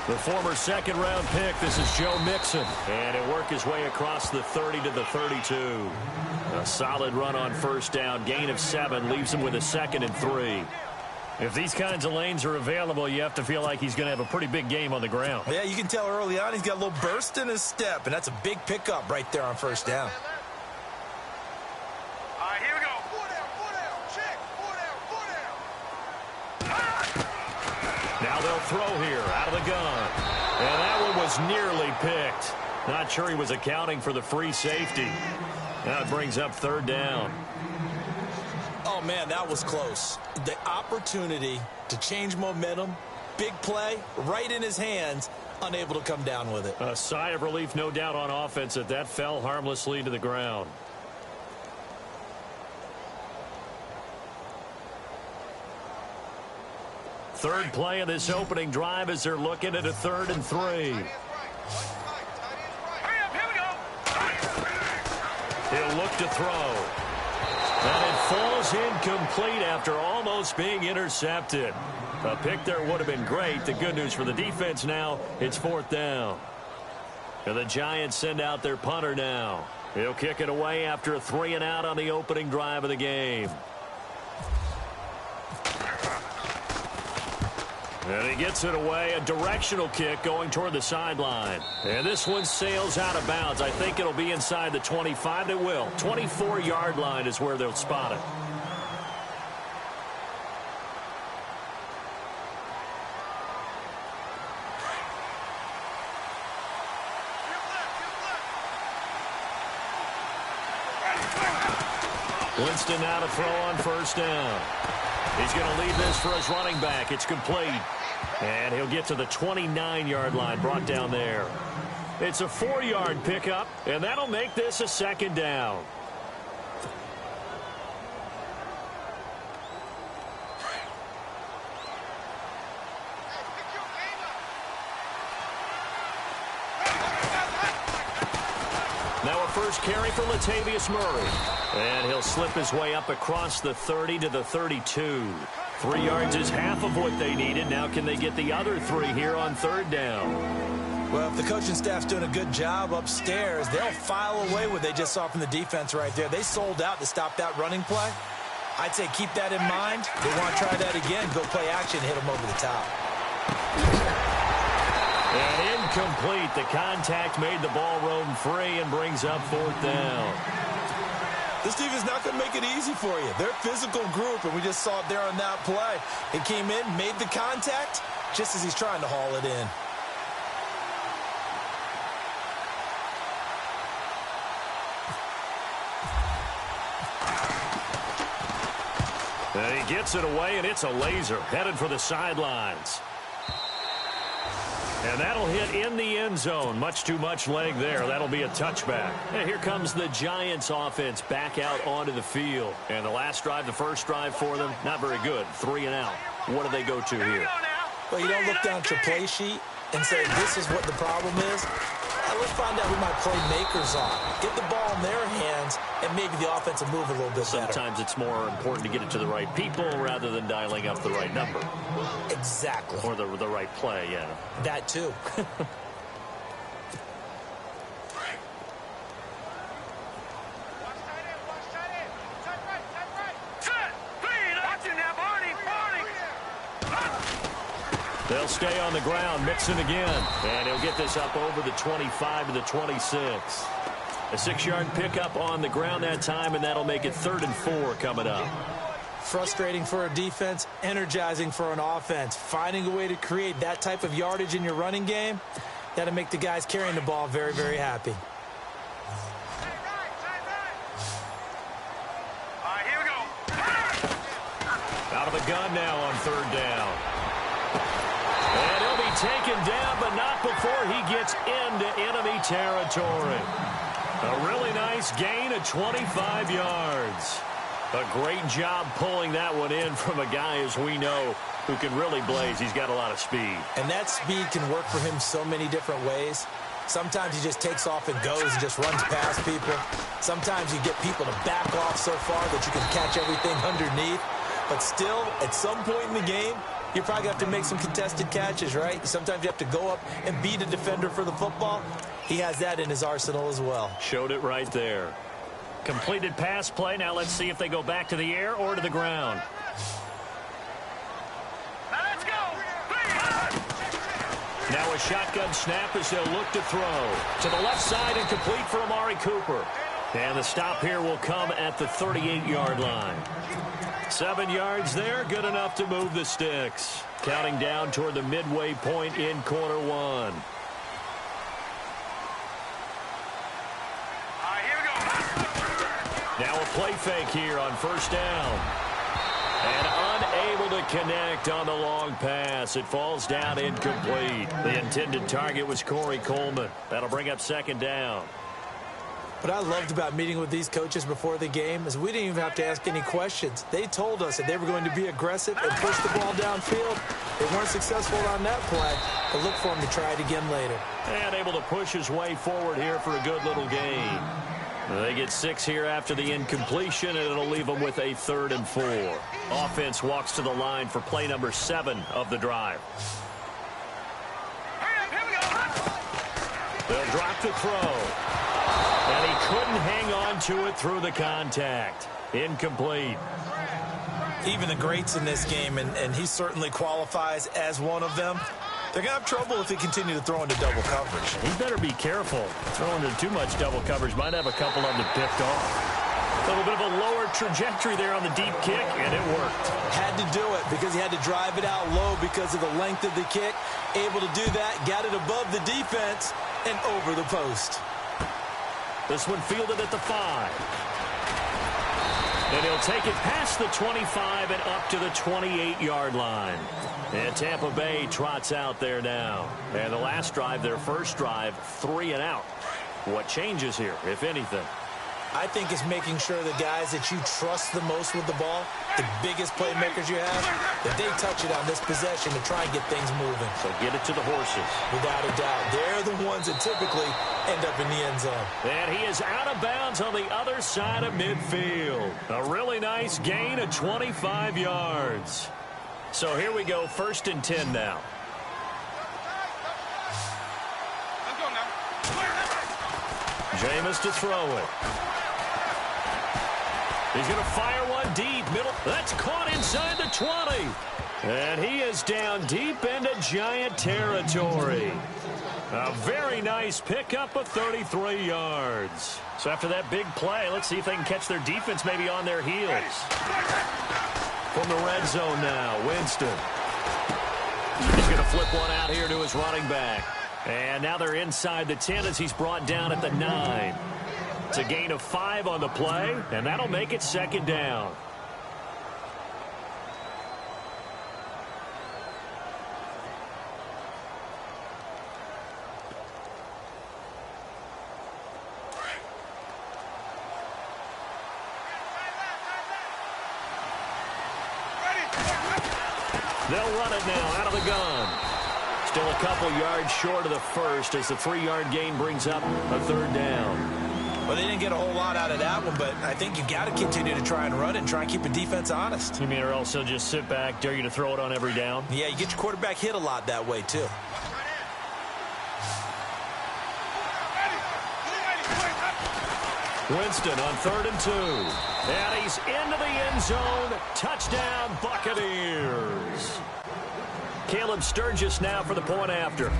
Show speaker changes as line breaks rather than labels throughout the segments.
The former second-round pick, this is Joe Mixon. And he'll work his way across the 30 to the 32. A solid run on first down. Gain of 7 leaves him with a 2nd and 3. If these kinds of lanes are available, you have to feel like he's going to have a pretty big game on the ground.
Yeah, you can tell early on he's got a little burst in his step, and that's a big pickup right there on first down.
All right, here we go. Four down, check. Four down.
Now they'll throw here out of the gun. And that one was nearly picked. Not sure he was accounting for the free safety. Now it brings up 3rd down.
Oh, man, that was close. The opportunity to change momentum, big play, right in his hands, unable to come down with it.
A sigh of relief, no doubt, on offense that fell harmlessly to the ground. Third play of this opening drive as they're looking at a 3rd and 3. He'll look to throw. And it falls incomplete after almost being intercepted. A pick there would have been great. The good news for the defense now, it's 4th down. And the Giants send out their punter now. He'll kick it away after a 3-and-out on the opening drive of the game. And he gets it away, a directional kick going toward the sideline. And this one sails out of bounds. I think it'll be inside the 25. It will. 24-yard line is where they'll spot it. Winston now to throw on first down. He's going to lead this for his running back. It's complete. And he'll get to the 29-yard line, brought down there. It's a 4-yard pickup, and that'll make this a 2nd down. Now a first carry for Latavius Murray. And he'll slip his way up across the 30 to the 32. 3 yards is half of what they needed. Now can they get the other 3 here on 3rd down?
Well, if the coaching staff's doing a good job upstairs, they'll file away what they just saw from the defense right there. They sold out to stop that running play. I'd say keep that in mind. They want to try that again, go play action, hit them over the top.
And incomplete. The contact made the ball roam free and brings up 4th down.
This defense is not going to make it easy for you. They're a physical group, and we just saw it there on that play. He came in, made the contact, just as he's trying to haul it in.
And he gets it away, and it's a laser headed for the sidelines. And that'll hit in the end zone. Much too much leg there. That'll be a touchback. And here comes the Giants offense back out onto the field. And the last drive, the first drive for them, not very good. 3-and-out. What do they go to here?
Well, you don't look down at your play sheet and say, this is what the problem is. Let's find out who my playmakers are. Get the ball in their hands, and maybe the offense will move a little bit better.
Sometimes it's more important to get it to the right people rather than dialing up the right number.
Exactly.
Or the right play, yeah.
That too.
They'll stay on the ground, Mixon again. And he'll get this up over the 25 to the 26. A 6-yard pickup on the ground that time, and that'll make it 3rd and 4 coming up.
Frustrating for a defense, energizing for an offense. Finding a way to create that type of yardage in your running game, that'll make the guys carrying the ball very, very happy.
All right, here we go.
Out of the gun now on 3rd down. And he'll be taken down, but not before he gets into enemy territory. A really nice gain of 25 yards. A great job pulling that one in from a guy, as we know, who can really blaze. He's got a lot of speed.
And that speed can work for him so many different ways. Sometimes he just takes off and goes and just runs past people. Sometimes you get people to back off so far that you can catch everything underneath. But still, at some point in the game, you probably have to make some contested catches, right? Sometimes you have to go up and beat a defender for the football. He has that in his arsenal as well.
Showed it right there. Completed pass play. Now let's see if they go back to the air or to the ground.
Now let's go.
Now a shotgun snap as they'll look to throw. To the left side and complete for Amari Cooper. And the stop here will come at the 38-yard line. 7 yards there, good enough to move the sticks. Counting down toward the midway point in quarter one.
Here we go.
Now a play fake here on first down. And unable to connect on the long pass. It falls down incomplete. The intended target was Corey Coleman. That'll bring up second down.
What I loved about meeting with these coaches before the game is we didn't even have to ask any questions. They told us that they were going to be aggressive and push the ball downfield. They weren't successful on that play, but look for them to try it again later.
And able to push his way forward here for a good little gain. They get 6 here after the incompletion, and it'll leave them with a 3rd and 4. Offense walks to the line for play number 7 of the drive.
Here we go.
They'll drop the throw. And he couldn't hang on to it through the contact. Incomplete.
Even the greats in this game, and he certainly qualifies as one of them, they're going to have trouble if they continue to throw into double coverage.
He better be careful. Throwing into too much double coverage might have a couple of them picked off. A little bit of a lower trajectory there on the deep kick, and it worked.
Had to do it because he had to drive it out low because of the length of the kick. Able to do that, got it above the defense and over the post.
This one fielded at the 5. And he'll take it past the 25 and up to the 28-yard line. And Tampa Bay trots out there now. And the last drive, their first drive, 3 and out. What changes here, if anything?
I think it's making sure the guys that you trust the most with the ball, the biggest playmakers you have, that they touch it on this possession to try and get things moving.
So get it to the horses.
Without a doubt. They're the ones that typically end up in the end zone.
And he is out of bounds on the other side of midfield. A really nice gain of 25 yards. So here we go, 1st and 10 now.
Let's go now.
Jameis to throw it. He's going to fire one deep. Middle. That's caught inside the 20. And he is down deep into Giant territory. A very nice pickup of 33 yards. So after that big play, let's see if they can catch their defense maybe on their heels. From the red zone now, Winston. He's going to flip one out here to his running back. And now they're inside the 10 as he's brought down at the 9. It's a gain of 5 on the play, and that'll make it second down. They'll run it now out of the gun. Still a couple yards short of the first as the 3-yard gain brings up a 3rd down.
Well, they didn't get a whole lot out of that one, but I think you got to continue to try and run and try and keep a defense honest.
You mean or else they'll just sit back, dare you to throw it on every down?
Yeah, you get your quarterback hit a lot that way, too.
Winston on 3rd and 2. And he's into the end zone. Touchdown, Buccaneers. Caleb Sturgis now for the point after.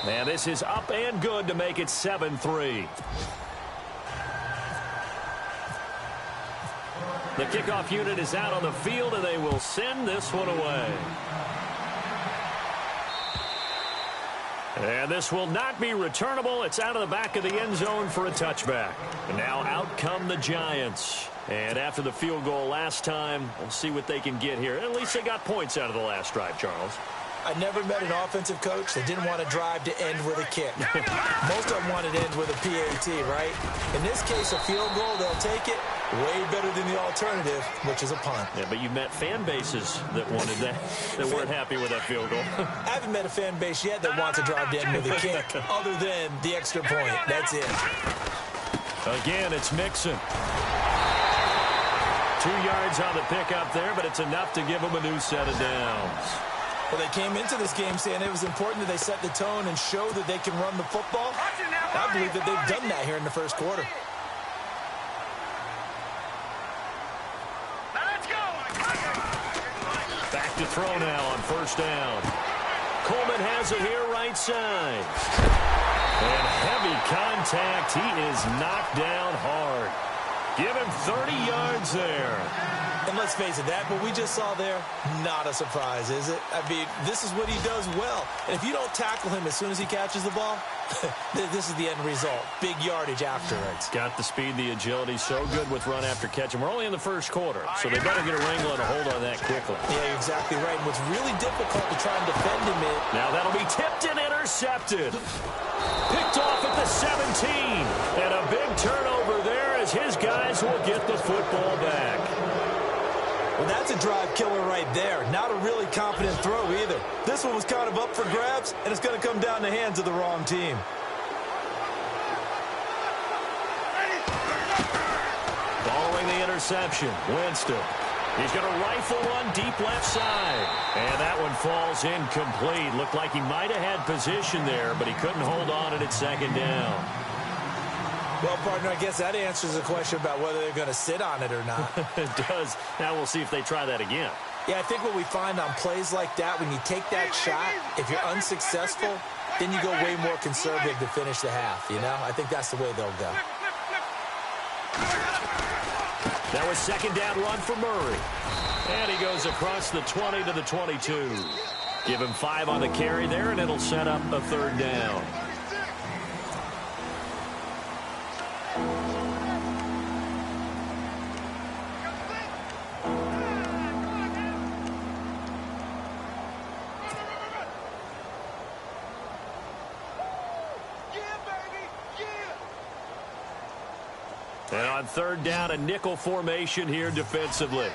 And this is up and good to make it 7-3. The kickoff unit is out on the field, and they will send this one away. And this will not be returnable. It's out of the back of the end zone for a touchback. And now out come the Giants. And after the field goal last time, we'll see what they can get here. At least they got points out of the last drive, Charles.
I never met an offensive coach that didn't want to drive to end with a kick. Most of them wanted to end with a PAT, right? In this case, a field goal, they'll take it. Way better than the alternative, which is a punt.
Yeah, but you met fan bases that wanted that, that weren't happy with that field goal.
I haven't met a fan base yet that wants to drive to end with a kick, other than the extra point. That's it.
Again, it's Mixon. 2 yards on the pickup there, but it's enough to give them a new set of downs.
Well, they came into this game saying it was important that they set the tone and show that they can run the football. I believe that they've done that here in the first quarter.
Back to throw now on first down. Coleman has it here right side. And heavy contact. He is knocked down hard. Give him 30 yards there.
And let's face it, that what we just saw there, not a surprise, is it? I mean, this is what he does well. And if you don't tackle him as soon as he catches the ball, this is the end result. Big yardage afterwards.
Got the speed, the agility, so good with run after catch. And we're only in the first quarter, so they better get a wrangle and a hold on that quickly.
Yeah, you're exactly right. And what's really difficult to try and defend him is...
Now that'll be tipped and intercepted. Picked off at the 17. And a big turnover there as his guys will get the football back.
Well, that's a drive killer right there. Not a really confident throw either. This one was kind of up for grabs, and it's going to come down the hands of the wrong team.
Following the interception, Winston. He's going to rifle one deep left side. And that one falls incomplete. Looked like he might have had position there, but he couldn't hold on at second down.
Well, partner, I guess that answers the question about whether they're going to sit on it or not.
It does. Now we'll see if they try that again.
Yeah, I think what we find on plays like that, when you take that shot, if you're unsuccessful, then you go way more conservative to finish the half, you know? I think that's the way they'll go.
That was second down run for Murray. And he goes across the 20 to the 22. Give him 5 on the carry there, and it'll set up a third down. And on third down, a nickel formation here defensively.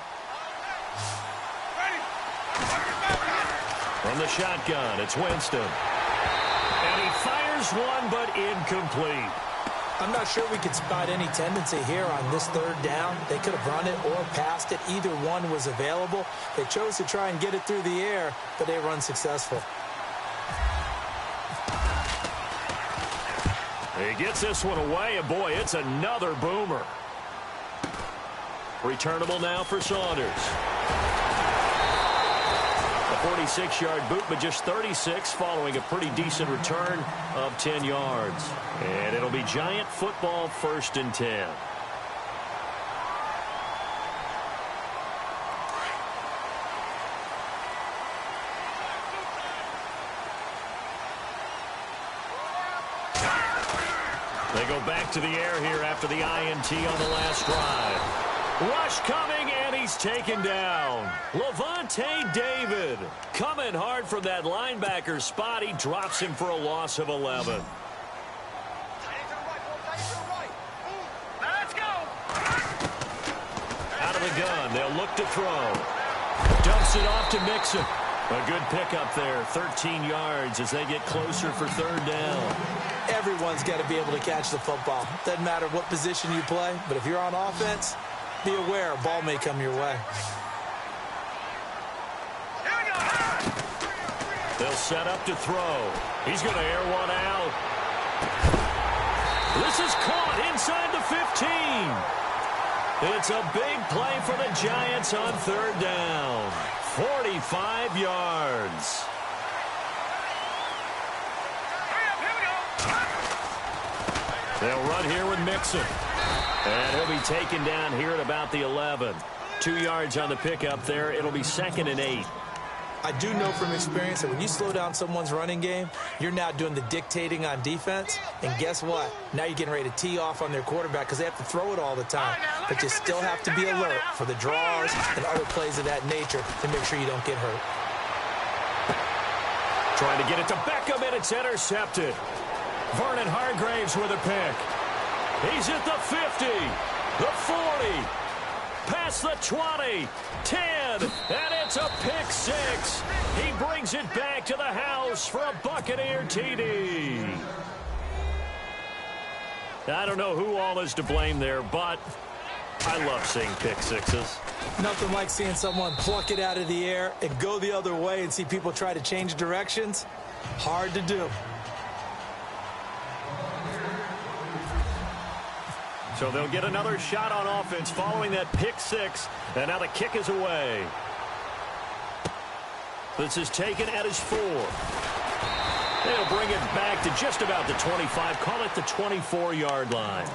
From the shotgun, it's Winston. And he fires one, but incomplete.
I'm not sure we could spot any tendency here on this third down. They could have run it or passed it. Either one was available. They chose to try and get it through the air, but they were unsuccessful.
He gets this one away, and boy, it's another boomer. Returnable now for Saunders. A 46-yard boot, but just 36 following a pretty decent return of 10 yards. And it'll be Giant football, 1st and 10. They go back to the air here after the INT on the last drive. Rush coming, and he's taken down. Levante David coming hard from that linebacker spot. He drops him for a loss of 11.
Let's go.
Out of the gun, they'll look to throw. Dumps it off to Mixon. A good pickup there, 13 yards as they get closer for third down.
Everyone's got to be able to catch the football. Doesn't matter what position you play, but if you're on offense, be aware a ball may come your way.
They'll set up to throw. He's going to air one out. This is caught inside the 15. It's a big play for the Giants on third down. 45 yards. They'll run here with Mixon. And he'll be taken down here at about the 11. 2 yards on the pickup there. It'll be 2nd and 8.
I do know from experience that when you slow down someone's running game, you're now doing the dictating on defense. And guess what? Now you're getting ready to tee off on their quarterback because they have to throw it all the time. But you still have to be alert for the draws and other plays of that nature to make sure you don't get hurt.
Trying to get it to Beckham, and it's intercepted. Vernon Hargraves with a pick. He's at the 50, the 40, past the 20, 10, and it's a pick 6. He brings it back to the house for a Buccaneer TD. I don't know who all is to blame there, but I love seeing pick sixes.
Nothing like seeing someone pluck it out of the air and go the other way and see people try to change directions. Hard to do.
So they'll get another shot on offense following that pick six. And now the kick is away. This is taken at his 4. They'll bring it back to just about the 25. Call it the 24-yard line.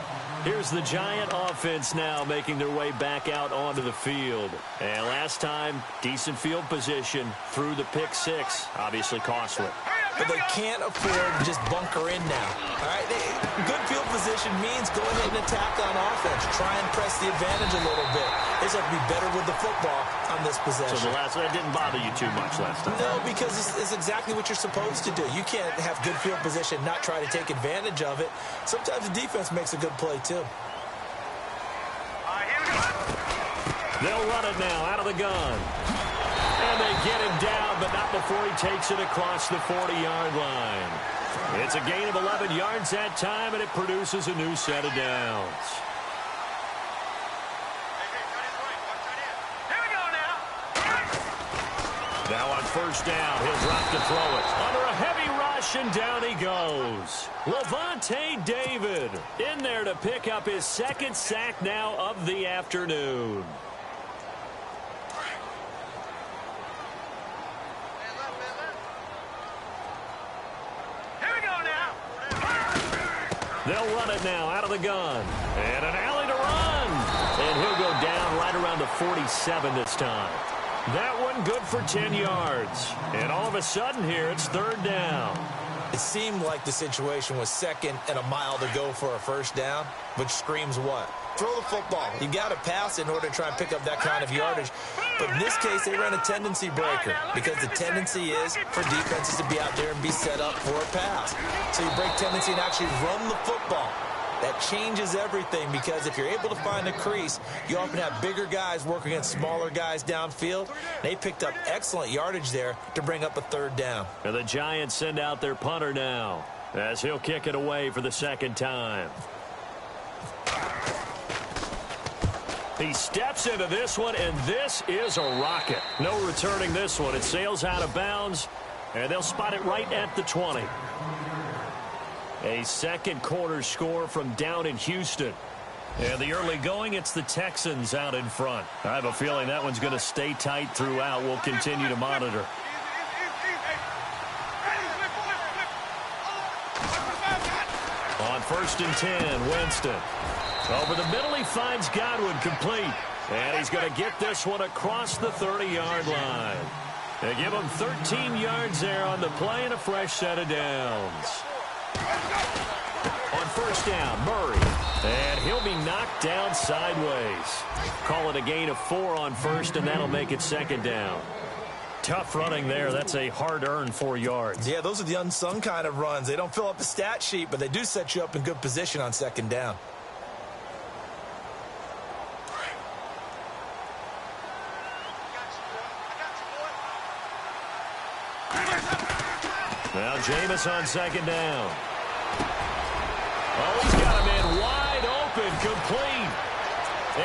Here's the Giant offense now making their way back out onto the field. And last time, decent field position through the pick six. Obviously costly.
But they can't afford to just bunker in now. All right, good field position means go ahead and attack on offense. Try and press the advantage a little bit. They just have to be better with the football on this possession.
So that didn't bother you too much last time?
No, because it's exactly what you're supposed to do. You can't have good field position, not try to take advantage of it. Sometimes the defense makes a good play, too.
They'll run it now out of the gun. And they get him down, but not before he takes it across the 40-yard line. It's a gain of 11 yards that time, and it produces a new set of downs.
Here we go now.
Now on first down, he'll drop to throw it. Under a heavy rush, and down he goes. Levante David in there to pick up his second sack now of the afternoon. They'll run it now out of the gun. And an alley to run. And he'll go down right around the 47 this time. That one good for 10 yards. And all of a sudden here, it's third down.
It seemed like the situation was second and a mile to go for a first down, which screams what? Throw the football. You got to pass in order to try and pick up that kind of yardage. But in this case, they ran a tendency breaker because the tendency is for defenses to be out there and be set up for a pass. So you break tendency and actually run the football. That changes everything because if you're able to find a crease, you often have bigger guys working against smaller guys downfield. They picked up excellent yardage there to bring up a third down.
And the Giants send out their punter now as he'll kick it away for the second time. He steps into this one, and this is a rocket. No returning this one. It sails out of bounds, and they'll spot it right at the 20. A second quarter score from down in Houston. And the early going, it's the Texans out in front. I have a feeling that one's going to stay tight throughout. We'll continue to monitor. On first and 10, Winston. Over the middle, he finds Godwin complete. And he's going to get this one across the 30-yard line. They give him 13 yards there on the play and a fresh set of downs. On first down, Murray. And he'll be knocked down sideways. Call it a gain of 4 on first, and that'll make it second down. Tough running there. That's a hard-earned 4 yards.
Yeah, those are the unsung kind of runs. They don't fill up the stat sheet, but they do set you up in good position on second down.
Now Jameis on second down. Oh, he's got a man wide open, complete.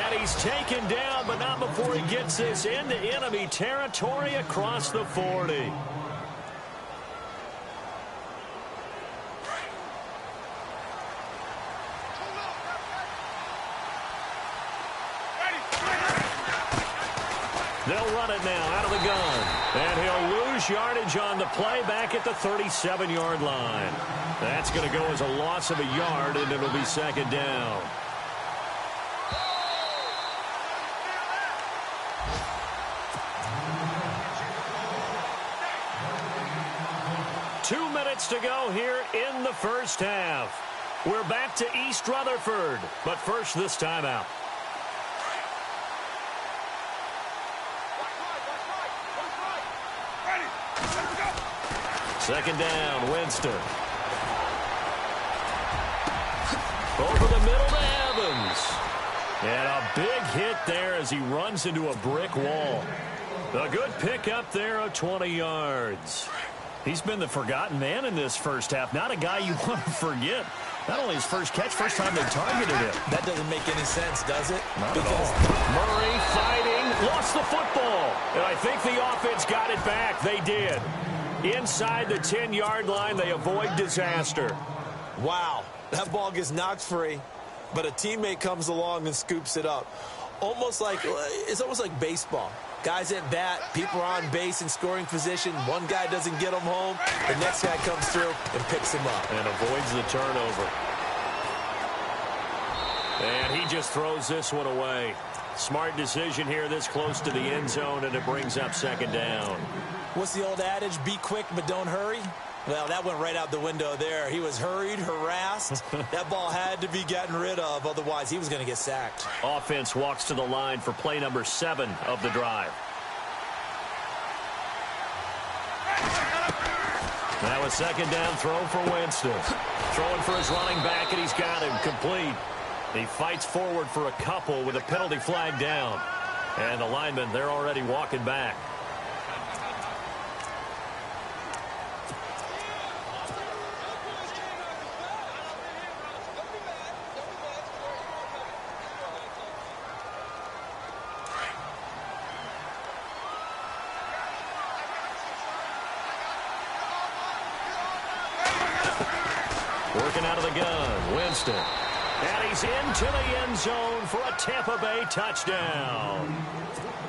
And he's taken down, but not before he gets this into enemy territory across the 40. They'll run it now out of the gun. And he'll lose yardage on the play back at the 37-yard line. That's going to go as a loss of a yard, and it'll be second down. Two minutes to go here in the first half. We're back to East Rutherford, but first this timeout. Second down, Winston. Over the middle to Evans. And a big hit there as he runs into a brick wall. A good pickup there of 20 yards. He's been the forgotten man in this first half. Not a guy you want to forget. Not only his first catch, first time they targeted him.
That doesn't make any sense, does it?
Not at all. Murray fighting, lost the football. And I think the offense got it back. They did. Inside the 10-yard line, they avoid disaster.
Wow, that ball gets knocked free, but a teammate comes along and scoops it up. It's almost like baseball. Guys at bat, people are on base in scoring position. One guy doesn't get him home. The next guy comes through and picks him up.
And avoids the turnover. And he just throws this one away. Smart decision here this close to the end zone, and it brings up second down.
What's the old adage? Be quick, but don't hurry. Well, that went right out the window there. He was hurried, harassed. That ball had to be gotten rid of, otherwise he was going to get sacked.
Offense walks to the line for play number 7 of the drive. Now a second down throw for Winston. Throwing for his running back, and he's got him complete. He fights forward for a couple with a penalty flag down. And the linemen, they're already walking back. Working out of the gun, Winston. And he's into the end zone for a Tampa Bay touchdown.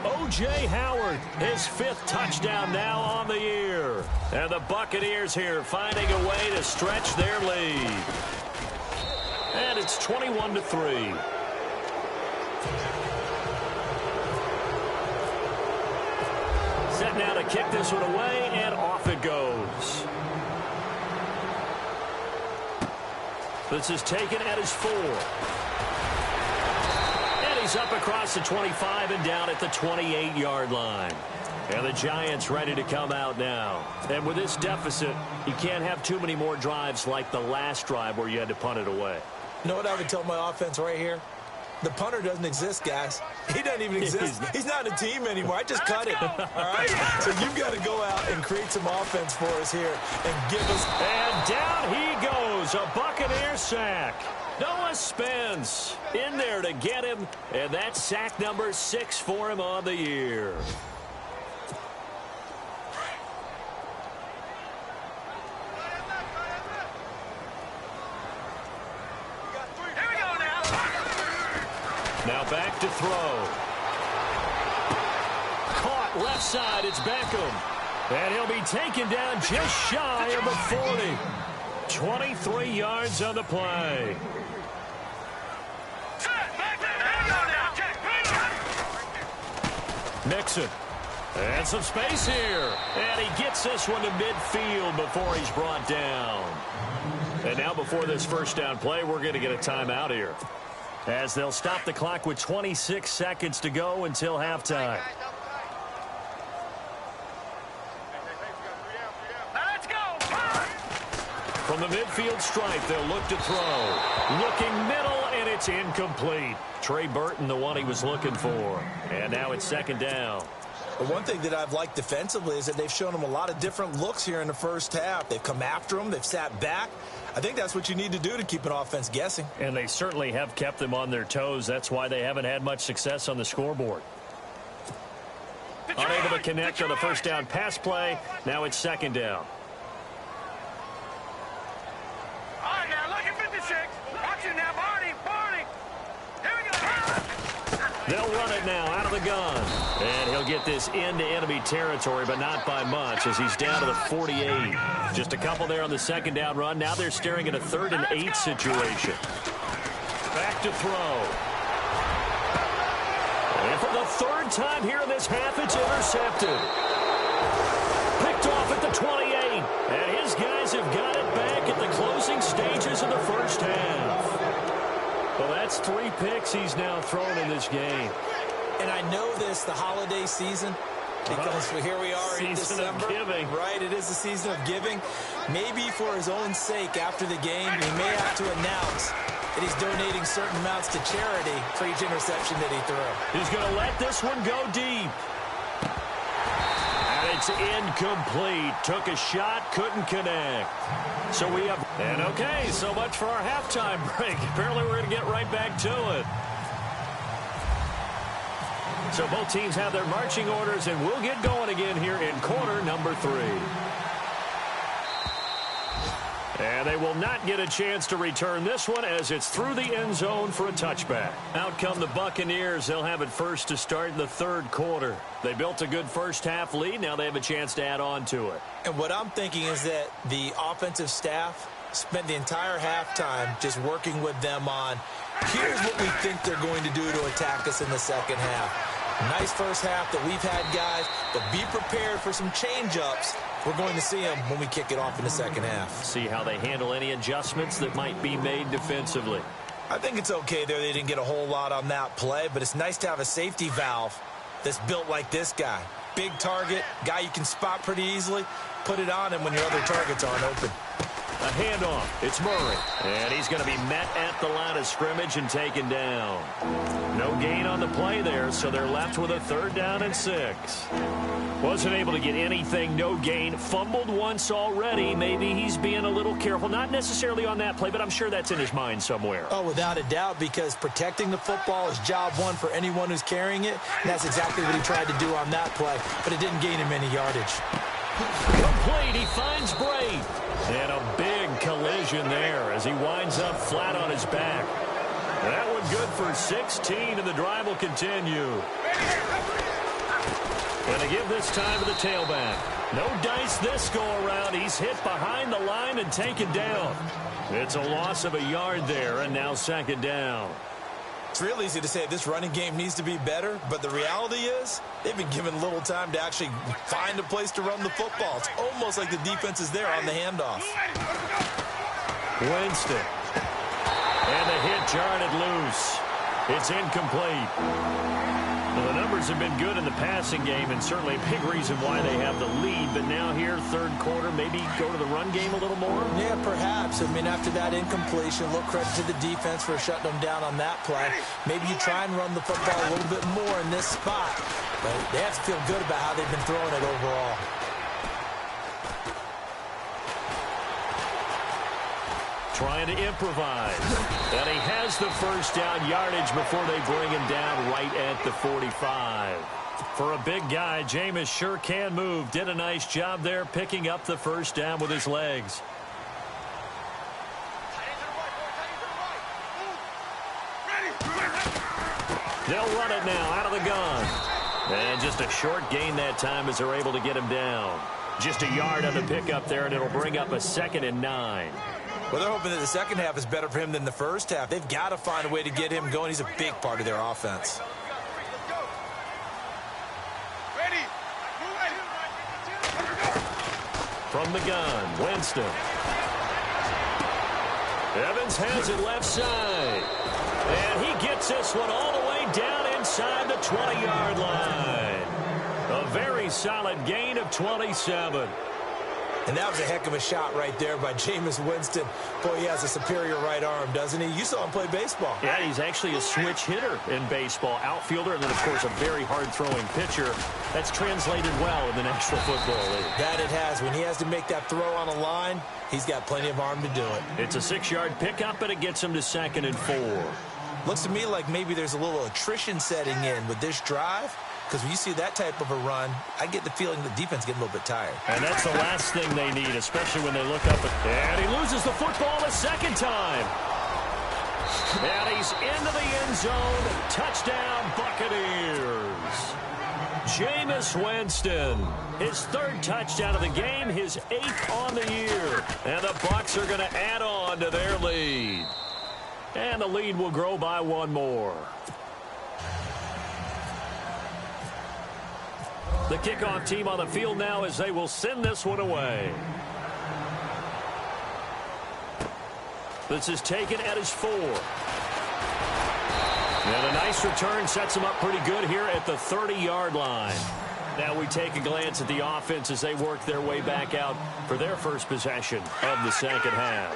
O.J. Howard, his 5th touchdown now on the year. And the Buccaneers here finding a way to stretch their lead. And it's 21-3. Set now to kick this one away, and off it goes. This is taken at his 4. And he's up across the 25 and down at the 28-yard line. And the Giants ready to come out now. And with this deficit, you can't have too many more drives like the last drive where you had to punt it away.
You know what I would tell my offense right here? The punter doesn't exist, guys. He doesn't even exist. He's not a team anymore. I just cut him. All right? So you've got to go out and create some offense for us here and give us...
And down he goes. A Buccaneer sack. Noah Spence in there to get him. And that's sack number 6 for him on the year. Now back to throw. Caught left side. It's Beckham. And he'll be taken down just shy of the 40. 23 yards on the play. Nixon. And some space here. And he gets this one to midfield before he's brought down. And now before this first down play, we're going to get a timeout here, as they'll stop the clock with 26 seconds to go until halftime.
Let's go.
From the midfield stripe, they'll look to throw. Looking middle, and it's incomplete. Trey Burton, the one he was looking for. And now it's second down.
But one thing that I've liked defensively is that they've shown him a lot of different looks here in the first half. They've come after him. They've sat back. I think that's what you need to do to keep an offense guessing.
And they certainly have kept them on their toes. That's why they haven't had much success on the scoreboard. Unable to connect on the first down pass play. Now it's second down.
All right, now look at 56. Watch it now, Barney. Here we go.
They'll run it now out of the gun. And he'll get this into enemy territory, but not by much, as he's down to the 48. Just a couple there on the second down run. Now they're staring at a 3rd and 8 situation. Back to throw. And for the 3rd time here in this half, it's intercepted. Picked off at the 28. And his guys have got it back at the closing stages of the first half. Well, that's 3 picks he's now thrown in this game.
And I know this, the holiday season, because here we are in December.
Season of giving.
Right, it is the season of giving. Maybe for his own sake after the game, he may have to announce that he's donating certain amounts to charity for each interception that he threw.
He's going to let this one go deep. And he it's incomplete. Took a shot, couldn't connect. So we have... And okay, so much for our halftime break. Apparently we're going to get right back to it. So both teams have their marching orders, and we'll get going again here in quarter number 3. And they will not get a chance to return this one as it's through the end zone for a touchback. Out come the Buccaneers. They'll have it first to start in the third quarter. They built a good first-half lead. Now they have a chance to add on to it.
And what I'm thinking is that the offensive staff spent the entire halftime just working with them on, here's what we think they're going to do to attack us in the second half. Nice first half that we've had, guys, but be prepared for some change-ups. We're going to see them when we kick it off in the second half.
See how they handle any adjustments that might be made defensively.
I think it's okay there. They didn't get a whole lot on that play, but it's nice to have a safety valve that's built like this guy. Big target, guy you can spot pretty easily. Put it on him when your other targets aren't open.
A handoff. It's Murray. And he's going to be met at the line of scrimmage and taken down. No gain on the play there, so they're left with a 3rd down and 6. Wasn't able to get anything, no gain. Fumbled once already. Maybe he's being a little careful. Not necessarily on that play, but I'm sure that's in his mind somewhere.
Oh, without a doubt, because protecting the football is job one for anyone who's carrying it. And that's exactly what he tried to do on that play, but it didn't gain him any yardage.
Complete. He finds Bray. And a big collision there as he winds up flat on his back. That one good for 16, and the drive will continue. Going to give this time to the tailback. No dice this go-around. He's hit behind the line and taken down. It's a loss of a yard there, and now 2nd down.
It's real easy to say this running game needs to be better, but the reality is they've been given little time to actually find a place to run the football. It's almost like the defense is there on the handoff.
Winston. And the hit jarred it loose. It's incomplete. Well, the numbers have been good in the passing game, and certainly a big reason why they have the lead. But now here, third quarter, maybe go to the run game a little more?
Yeah, perhaps. I mean, after that incompletion, a little credit to the defense for shutting them down on that play. Maybe you try and run the football a little bit more in this spot. But they have to feel good about how they've been throwing it overall.
Trying to improvise. And he has the first down yardage before they bring him down right at the 45. For a big guy, Jameis sure can move. Did a nice job there picking up the first down with his legs. They'll run it now out of the gun. And just a short gain that time as they're able to get him down. Just a yard on the pickup there, and it'll bring up a 2nd and 9.
Well, they're hoping that the second half is better for him than the first half. They've got to find a way to get him going. He's a big part of their offense.
From the gun, Winston. Evans has it left side. And he gets this one all the way down inside the 20-yard line. A very solid gain of 27.
And that was a heck of a shot right there by Jameis Winston. Boy, he has a superior right arm, doesn't he? You saw him play baseball.
Yeah, he's actually a switch hitter in baseball. Outfielder, and then, of course, a very hard-throwing pitcher. That's translated well in the National Football League.
That it has. When he has to make that throw on a line, he's got plenty of arm to do it.
It's a 6-yard pickup, and it gets him to 2nd and 4.
Looks to me like maybe there's a little attrition setting in with this drive. Because when you see that type of a run, I get the feeling the defense getting a little bit tired.
And that's the last thing they need, especially when they look up. And he loses the football a second time. And he's into the end zone. Touchdown, Buccaneers. Jameis Winston, his 3rd touchdown of the game, his 8th on the year. And the Bucs are going to add on to their lead. And the lead will grow by 1 more. The kickoff team on the field now as they will send this one away. This is taken at his 4. And a nice return sets him up pretty good here at the 30-yard line. Now we take a glance at the offense as they work their way back out for their first possession of the second half.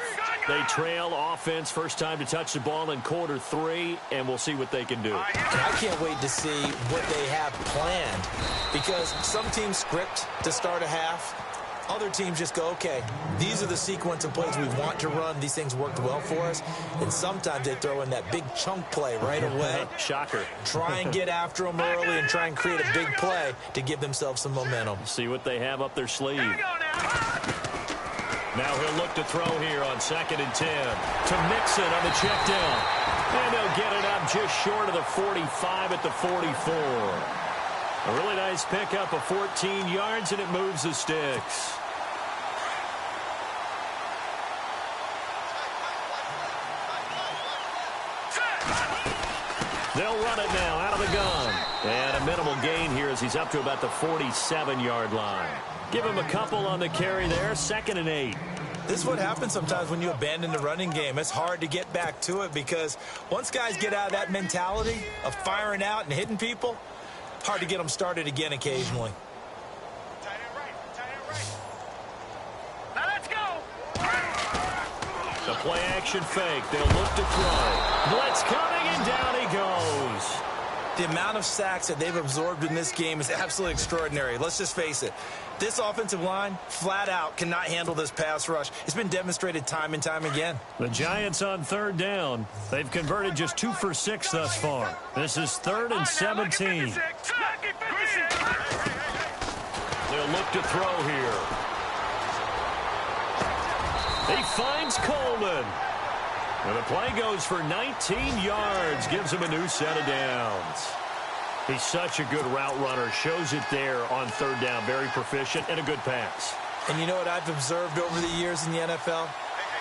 They trail offense, first time to touch the ball in quarter 3, and we'll see what they can do.
And I can't wait to see what they have planned, because some teams script to start a half. Other teams just go, okay, these are the sequence of plays we want to run. These things worked well for us. And sometimes they throw in that big chunk play right away.
Shocker.
Try and get after them early and try and create a big play to give themselves some momentum.
See what they have up their sleeve. Now he'll look to throw here on 2nd and 10 to Mixon on the check down. And he'll get it up just short of the 45 at the 44. A really nice pickup of 14 yards, and it moves the sticks. They'll run it now out of the gun. And a minimal gain here as he's up to about the 47-yard line. Give him a couple on the carry there, 2nd and 8.
This is what happens sometimes when you abandon the running game. It's hard to get back to it because once guys get out of that mentality of firing out and hitting people, hard to get them started again occasionally.
Now let's go.
The play action fake. They'll look to throw. Blitz coming, and down he goes.
The amount of sacks that they've absorbed in this game is absolutely extraordinary. Let's just face it. This offensive line, flat out, cannot handle this pass rush. It's been demonstrated time and time again.
The Giants on 3rd down. They've converted just 2 for 6 thus far. This is 3rd and 17. They'll look to throw here. He finds Coleman. And the play goes for 19 yards. Gives him a new set of downs. He's such a good route runner. Shows it there on 3rd down. Very proficient and a good pass.
And you know what I've observed over the years in the NFL?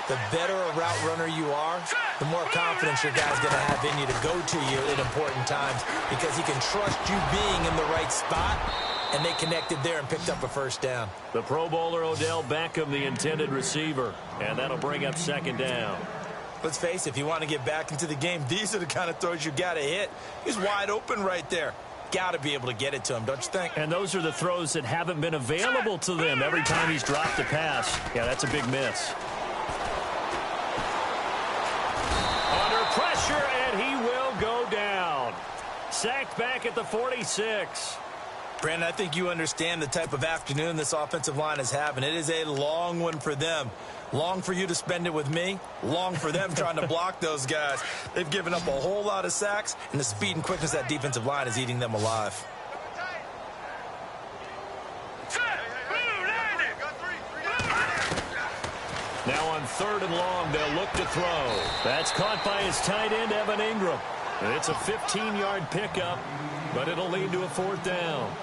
The better a route runner you are, the more confidence your guy's going to have in you to go to you at important times because he can trust you being in the right spot, and they connected there and picked up a 1st down.
The Pro Bowler Odell Beckham, the intended receiver, and that'll bring up 2nd down.
Let's face it, if you want to get back into the game, these are the kind of throws you got to hit. He's wide open right there. Got to be able to get it to him, don't you think?
And those are the throws that haven't been available to them every time he's dropped a pass. Yeah, that's a big miss. Under pressure, and he will go down. Sacked back at the 46.
Brandon, I think you understand the type of afternoon this offensive line is having. It is a long one for them. Long for you to spend it with me. Long for them trying to block those guys. They've given up a whole lot of sacks, and the speed and quickness of that defensive line is eating them alive.
Now on 3rd and long, they'll look to throw. That's caught by his tight end, Evan Ingram. And it's a 15-yard pickup, but it'll lead to a 4th down.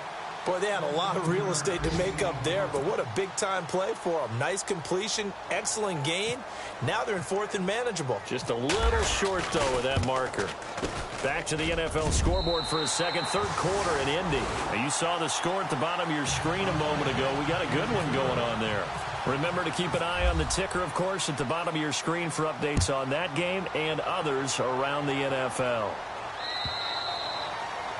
Boy, they had a lot of real estate to make up there, but what a big-time play for them. Nice completion, excellent gain. Now they're in 4th and manageable.
Just a little short, though, with that marker. Back to the NFL scoreboard for his 3rd quarter in Indy. Now, you saw the score at the bottom of your screen a moment ago. We got a good one going on there. Remember to keep an eye on the ticker, of course, at the bottom of your screen for updates on that game and others around the NFL.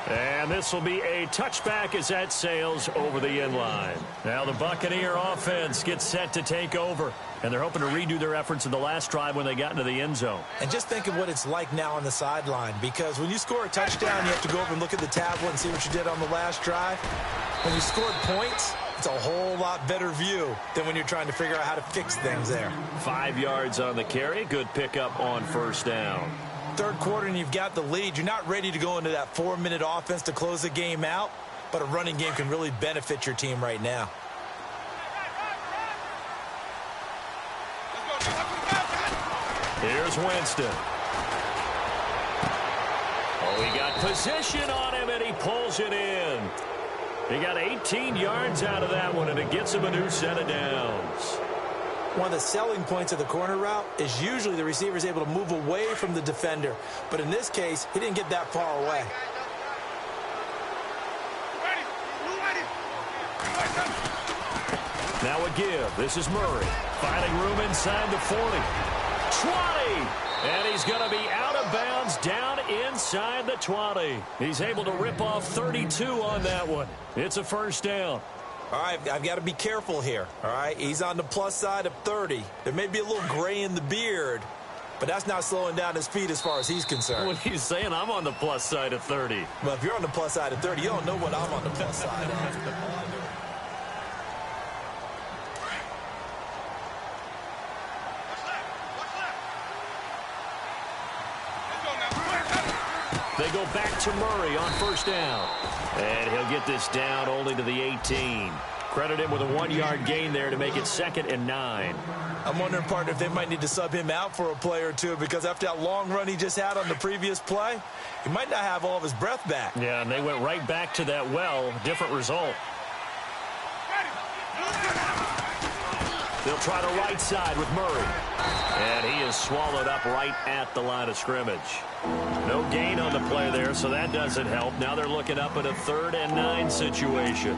And this will be a touchback as that sails over the inline. Now the Buccaneer offense gets set to take over. And they're hoping to redo their efforts in the last drive when they got into the end zone.
And just think of what it's like now on the sideline. Because when you score a touchdown, you have to go over and look at the tablet and see what you did on the last drive. When you scored points, it's a whole lot better view than when you're trying to figure out how to fix things there.
5 yards on the carry. Good pickup on 1st down.
3rd quarter and you've got the lead. You're not ready to go into that 4-minute offense to close the game out, but a running game can really benefit your team right now.
Here's Winston. Oh, he got position on him, and he pulls it in. He got 18 yards out of that one, and it gets him a new set of downs.
One of the selling points of the corner route is usually the receiver is able to move away from the defender. But in this case, he didn't get that far away.
Now a give. This is Murray. Finding room inside the 40. 20. And he's going to be out of bounds down inside the 20. He's able to rip off 32 on that one. It's a 1st down.
All right, I've got to be careful here, all right? He's on the plus side of 30. There may be a little gray in the beard, but that's not slowing down his speed as far as he's concerned.
What are you saying? I'm on the plus side of 30.
Well, if you're on the plus side of 30, you don't know what I'm on the plus side of.
They go back to Murray on first down. And he'll get this down only to the 18. Credit him with a 1-yard gain there to make it 2nd and 9.
I'm wondering, partner, if they might need to sub him out for a play or two, because after that long run he just had on the previous play, he might not have all of his breath back.
Yeah, and they went right back to that well. Different result. They'll try the right side with Murray. And he is swallowed up right at the line of scrimmage. No gain on the play there, so that doesn't help. Now they're looking up at a 3rd and 9 situation.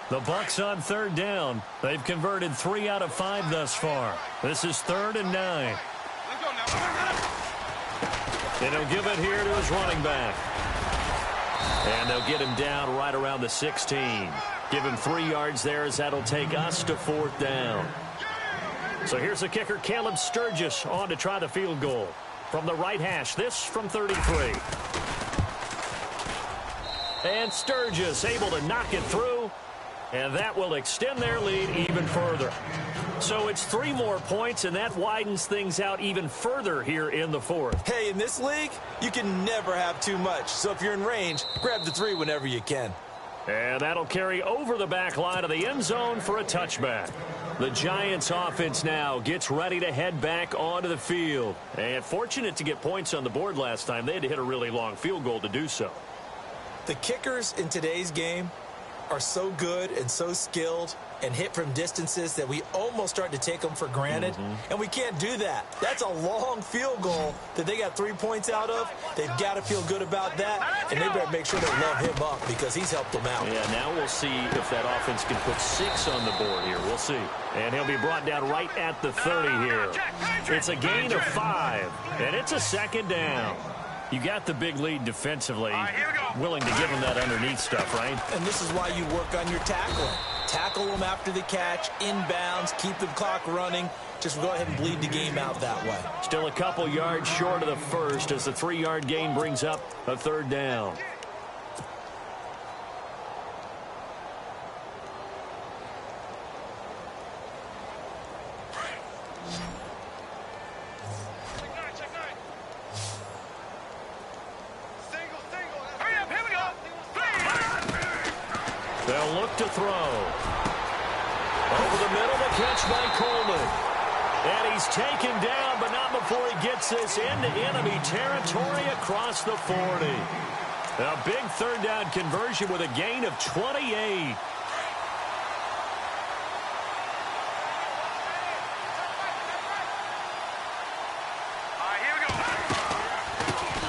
The Bucs on 3rd down. They've converted 3 out of 5 thus far. This is 3rd and 9. And he'll give it here to his running back. And they'll get him down right around the 16. Give him 3 yards there, as that'll take us to 4th down. So here's the kicker, Caleb Sturgis, on to try the field goal. From the right hash, this from 33. And Sturgis able to knock it through. And that will extend their lead even further. So it's 3 more points, and that widens things out even further here in the 4th.
Hey, in this league, you can never have too much. So if you're in range, grab the 3 whenever you can.
And that'll carry over the back line of the end zone for a touchback. The Giants offense now gets ready to head back onto the field. And fortunate to get points on the board last time. They had to hit a really long field goal to do so.
The kickers in today's game are so good and so skilled and hit from distances that we almost start to take them for granted. And we can't do that. That's a long field goal that they got 3 points out of. They've got to feel good about that, and they better make sure they love him up because he's helped them out.
Yeah, now we'll see if that offense can put 6 on the board here. We'll see. And he'll be brought down right at the 30 here. It's a gain of 5, and it's a 2nd down. You got the big lead defensively, willing to give them that underneath stuff, right?
And this is why you work on your tackling. Tackle them after the catch, inbounds, keep the clock running. Just go ahead and bleed the game out that way.
Still a couple yards short of the first as the 3-yard gain brings up a 3rd down. They'll look to throw. Over the middle, the catch by Coleman. And he's taken down, but not before he gets this into enemy territory across the 40. A big 3rd down conversion with a gain of 28.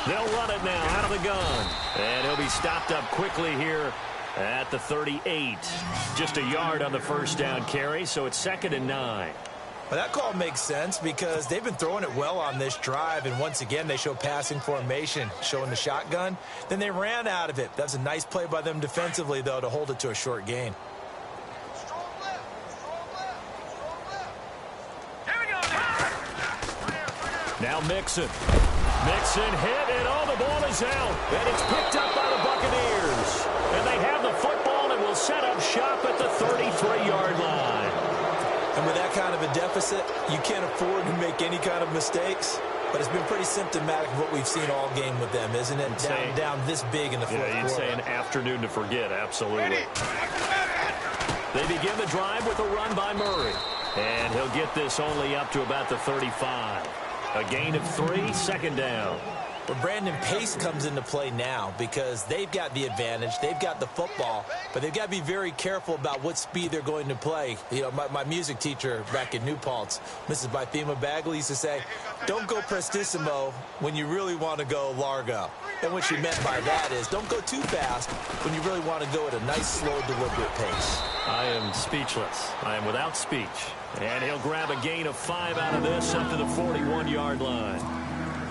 They'll run it now out of the gun. And he'll be stopped up quickly here at the 38. Just a yard on the first down carry, so it's 2nd and 9.
Well, that call makes sense because they've been throwing it well on this drive, and once again they show passing formation, showing the shotgun. Then they ran out of it. That's a nice play by them defensively, though, to hold it to a short gain.
Now Mixon. Mixon hit, and the ball is out. And it's picked up by the Buccaneers. And they have the football and will set up shop at the 33-yard line.
And with that kind of a deficit, you can't afford to make any kind of mistakes. But it's been pretty symptomatic of what we've seen all game with them, isn't it? Down this big in the fourth quarter.
Yeah, you'd say an afternoon to forget, absolutely. They begin the drive with a run by Murray. And he'll get this only up to about the 35. A gain of 3, 2nd down.
But Brandon, pace comes into play now because they've got the advantage. They've got the football, but they've got to be very careful about what speed they're going to play. You know, my music teacher back in New Paltz, Mrs. Bythema Bagley, used to say, don't go prestissimo when you really want to go largo. And what she meant by that is don't go too fast when you really want to go at a nice, slow, deliberate pace.
I am speechless. I am without speech. And he'll grab a gain of 5 out of this up to the 41-yard line.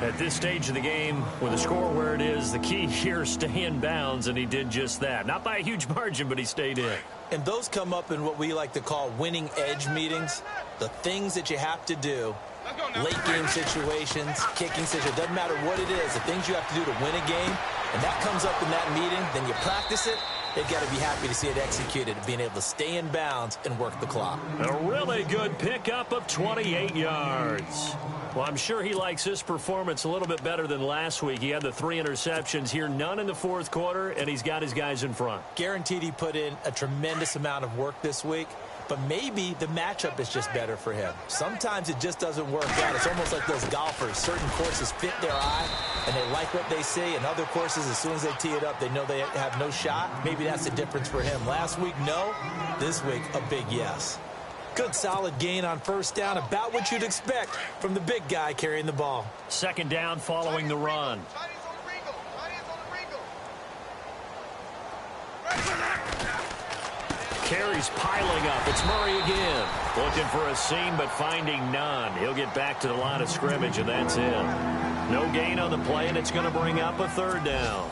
At this stage of the game, with the score where it is, the key here is stay in bounds, and he did just that. Not by a huge margin, but he stayed in.
And those come up in what we like to call winning edge meetings. The things that you have to do, late game situations, kicking situations, doesn't matter what it is, the things you have to do to win a game, and that comes up in that meeting, then you practice it. They've got to be happy to see it executed, being able to stay in bounds and work the clock.
A really good pickup of 28 yards. Well, I'm sure he likes this performance a little bit better than last week. He had the 3 interceptions here, none in the fourth quarter, and he's got his guys in front.
Guaranteed he put in a tremendous amount of work this week, but maybe the matchup is just better for him. Sometimes it just doesn't work out. It's almost like those golfers. Certain courses fit their eye, and they like what they see, and other courses, as soon as they tee it up, they know they have no shot. Maybe that's the difference for him. Last week, no. This week, a big yes. Good solid gain on first down, about what you'd expect from the big guy carrying the ball.
Second down following the run. Carries piling up. It's Murray again. Looking for a seam, but finding none. He'll get back to the line of scrimmage, and that's it. No gain on the play, and it's going to bring up a third down.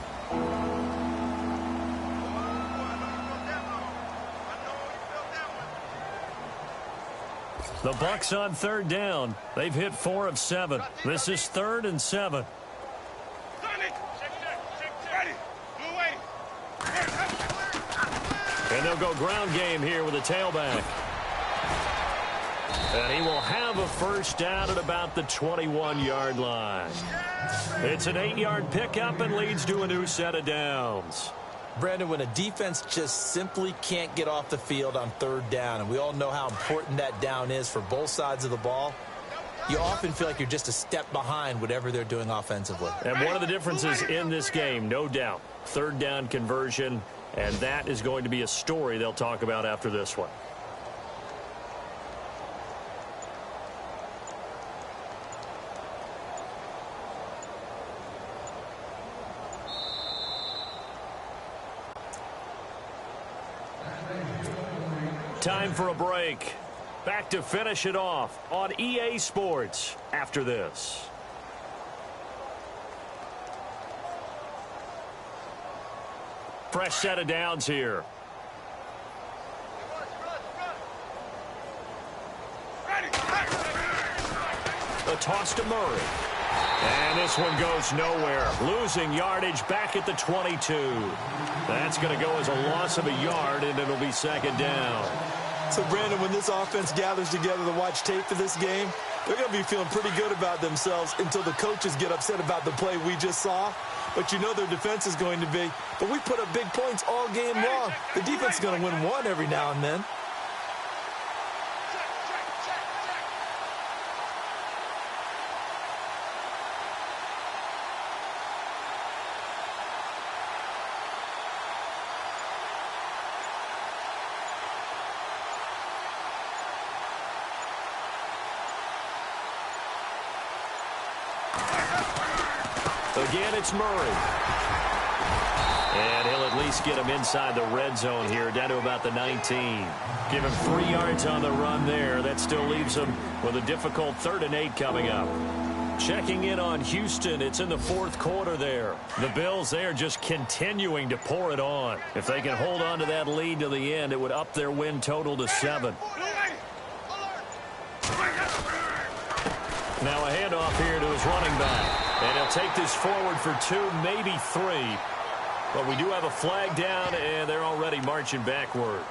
The Bucs on third down. They've hit 4 of 7. This is 3rd and 7. And they'll go ground game here with a tailback. And he will have a first down at about the 21-yard line. It's an 8-yard pickup and leads to a new set of downs.
Brandon, when a defense just simply can't get off the field on third down, and we all know how important that down is for both sides of the ball, you often feel like you're just a step behind whatever they're doing offensively.
And one of the differences in this game, no doubt, third down conversion, and that is going to be a story they'll talk about after this one. Time for a break. Back to finish it off on EA Sports after this. Fresh set of downs here. A toss to Murray. And this one goes nowhere. Losing yardage back at the 22. That's going to go as a loss of a yard, and it'll be second down.
So, Brandon, when this offense gathers together to watch tape for this game, they're going to be feeling pretty good about themselves until the coaches get upset about the play we just saw. But you know their defense is going to be. But we put up big points all game long. The defense is going to win one every now and then.
Again, it's Murray. And he'll at least get him inside the red zone here, down to about the 19. Give him 3 yards on the run there. That still leaves him with a difficult 3rd and 8 coming up. Checking in on Houston. It's in the 4th quarter there. The Bills, they are just continuing to pour it on. If they can hold on to that lead to the end, it would up their win total to 7. Now a handoff here to his running back. And he'll take this forward for 2, maybe 3. But we do have a flag down, and they're already marching backward.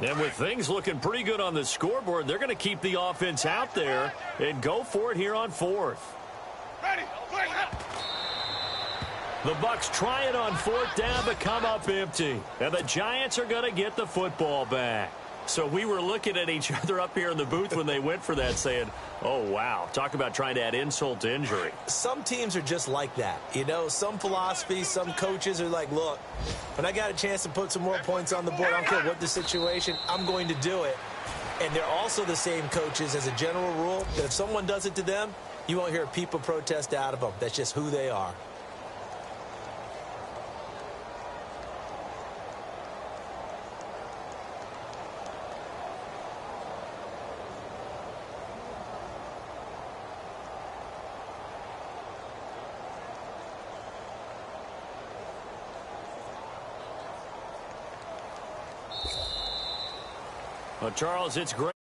And with things looking pretty good on the scoreboard, they're going to keep the offense out there and go for it here on 4th.
Ready.
The Bucs try it on 4th down, but come up empty. And the Giants are going to get the football back. So we were looking at each other up here in the booth when they went for that saying, oh, wow, talk about trying to add insult to injury.
Some teams are just like that. You know, some philosophies, some coaches are like, look, when I got a chance to put some more points on the board, I don't care what the situation, I'm going to do it. And they're also the same coaches as a general rule that if someone does it to them, you won't hear people protest out of them. That's just who they are.
Well, Charles, it's great.